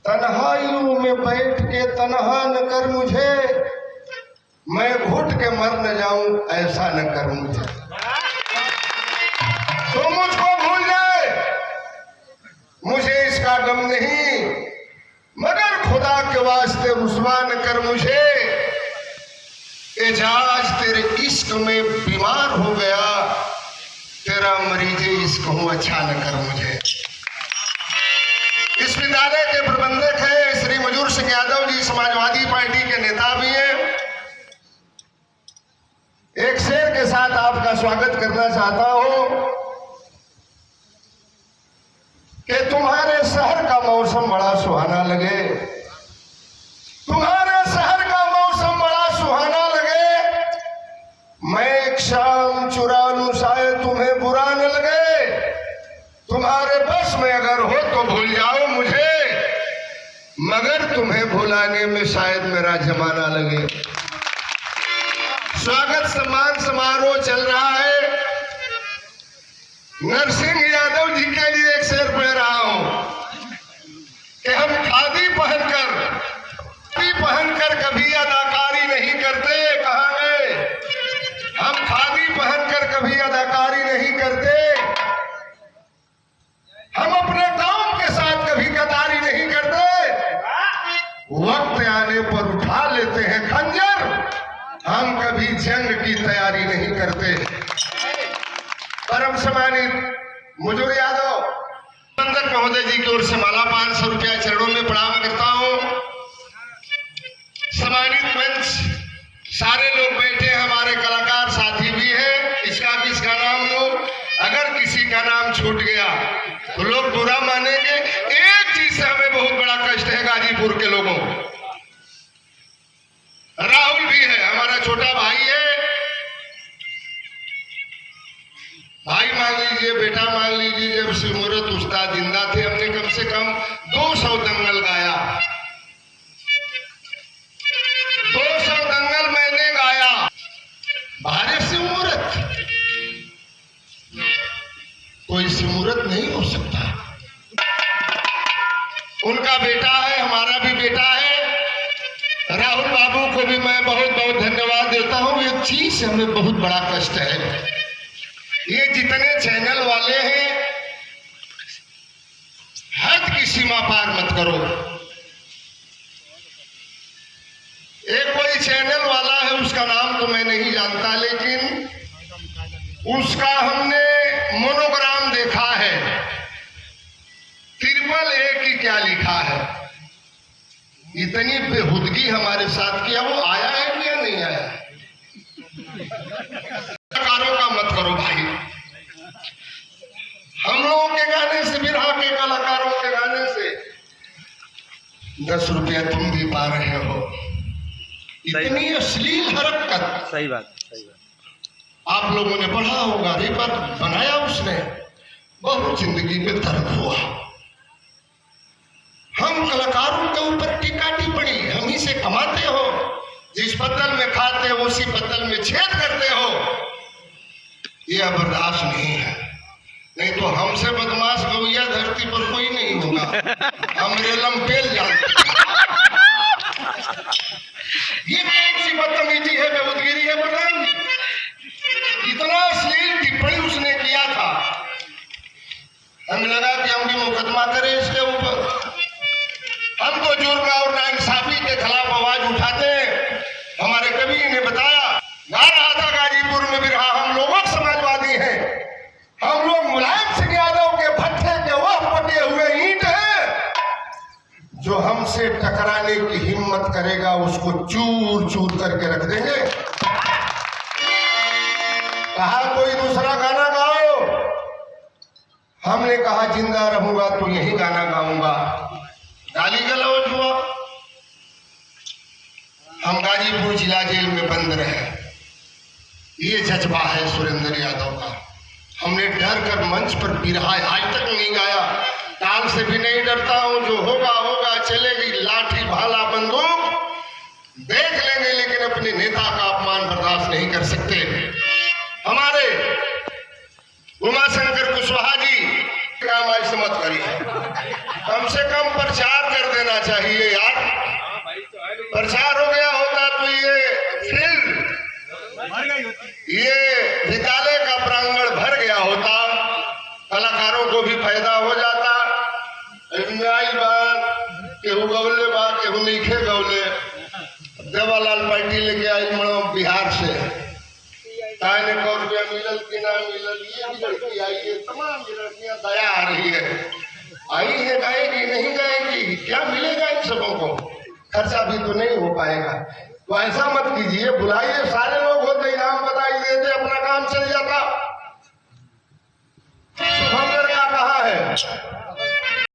तन्हाइयों में बैठ के तन्हा न कर मुझे, मैं घुट के मर न जाऊं ऐसा न कर मुझे। तो मुझको भूल जाए मुझे इसका गम नहीं, मगर खुदा के वास्ते रुसवा न कर मुझे। एजाज तेरे इश्क में बीमार हो गया, तेरा मरीजे इश्क हूं अच्छा न कर मुझे। इस विद्यालय के प्रबंधक है श्री मजूर सिंह यादव जी, समाजवादी पार्टी के नेता भी हैं। एक शेर के साथ आपका स्वागत करना चाहता हूं कि तुम्हारे शहर का मौसम बड़ा सुहाना लगे, तुम्हारे शहर का मौसम बड़ा सुहाना लगे, मैं एक शाम चुरा लूं शायद तुम्हें बुरा न लगे। तुम्हारे बस में अगर हो तो भूल जाओ मुझे, मगर तुम्हें भुलाने में शायद मेरा जमाना लगे। स्वागत सम्मान समारोह चल रहा है। नरसिंह यादव जी के लिए एक शेर पढ़ रहा हूं कि हम खादी पहनकर कभी अदाकारी नहीं करते। कहाँ गए? हम खादी पहनकर कभी अदाकारी नहीं करते, हम अपने काम के साथ कभी गद्दारी नहीं करते। वक्त आने पर उठा लेते हैं खंजर, हम कभी जंग की तैयारी नहीं करते। परम सम्मानित मजूर यादव प्रबंधक महोदय जी की ओर से माला 500 रुपया चरणों में प्रणाम करता हूं। सम्मानित मंच सारे लोग बैठे हैं, हमारे कलाकार साथी भी हैं, इसका नाम लो। अगर किसी का नाम छूट गया तो लोग बुरा मानेंगे। एक चीज से हमें बहुत बड़ा कष्ट है गाजीपुर के लोगों को। राहुल भी है, हमारा छोटा भाई है। भाई मान लीजिए, बेटा मान लीजिए, जब सिमरत उस्ताद जिंदा थे हमने कम से कम 200 दंगल गाया, 200 दंगल मैंने गाया। भारे सिमरत कोई सिमरत नहीं हो सकता। उनका बेटा है, हमारा भी बेटा है। राहुल बाबू को भी मैं बहुत बहुत धन्यवाद देता हूं। एक चीज से हमें बहुत बड़ा कष्ट है, ये जितने चैनल वाले हैं हद की सीमा पार मत करो। एक कोई चैनल वाला है, उसका नाम तो मैं नहीं जानता, लेकिन उसका हमने मोनोग्राम देखा है, 3A की क्या लिखा है। इतनी बेहुदगी हमारे साथ किया, वो आया है या नहीं आया? कलाकारों का मत करो भाई, हम लोगों के गाने से, बिरहा के कलाकारों के गाने से 10 रुपया तुम भी पा रहे हो। इतनी अश्लील हरकत। सही बात। आप लोगों ने पढ़ा होगा, रिपर बनाया उसने, बहुत जिंदगी में दर्द हुआ। हम कलाकारों के ऊपर टीका टिप्पणी, हम ही से कमाते हो, जिस पत्तल में खाते हो उसी पत्तल में छेद करते हो, यह बर्दाश्त नहीं है। नहीं तो हमसे बदमाश गौया धरती पर कोई नहीं होगा, हम रेलम पेल जानते। ये कौन सी बदतमीजी है, बेहुदगिरी है प्रधान जी? इतना अश्लील टिप्पणी उसने किया था, हमें लगा कि हम भी मुकदमा करें इसके ऊपर। हम तो जुर्म और नाइंसाफी के खिलाफ आवाज उठाते हैं। हमारे कवि ने बताया, गा रहा था गाजीपुर में बिरहा, हम लोग समाजवादी हैं, हम लोग मुलायम सिंह यादव के भट्टे के वह पके हुए ईंट हैं, जो हमसे टकराने की हिम्मत करेगा उसको चूर चूर करके रख देंगे। कहा कोई दूसरा गाना गाओ, हमने कहा जिंदा रहूंगा तो यही गाना गाऊंगा। गाली गलौज हुआ, हम गाजीपुर जिला जेल में बंद रहे। ये जज्बा है सुरेंद्र यादव का। हमने डर कर मंच पर बिरहा आज तक नहीं गाया, काल से भी नहीं डरता हूं, जो होगा होगा, चलेगी लाठी भाला बंदूक, देख लेंगे, लेकिन अपने नेता का अपमान बर्दाश्त नहीं कर सकते। हमारे उमाशंकर कुशवाहा जी काम ऐसे मत करिए, कम से कम प्रचार कर देना देना चाहिए यार। प्रचार हो गया होता तो ये फील्ड, ये विद्यालय का प्रांगण भर गया होता, कलाकारों को भी फायदा हो जाता। आई बात केहू गौले बा केहू नीखे गौले। देवालाल पार्टी लेके आई मणो बिहार से, ताने को रुपया मिलल कि ना मिलल, ये भी लड़की आई है, तमाम लड़कियां दया आ रही है, आई है गाएगी नहीं गाएगी, क्या मिलेगा इन सबों को? खर्चा भी तो नहीं हो पाएगा। तो ऐसा मत कीजिए, बुलाइए, सारे लोग होते, इनाम बताइए देते, अपना काम चल जाता। शुभम लड़का कहाँ है?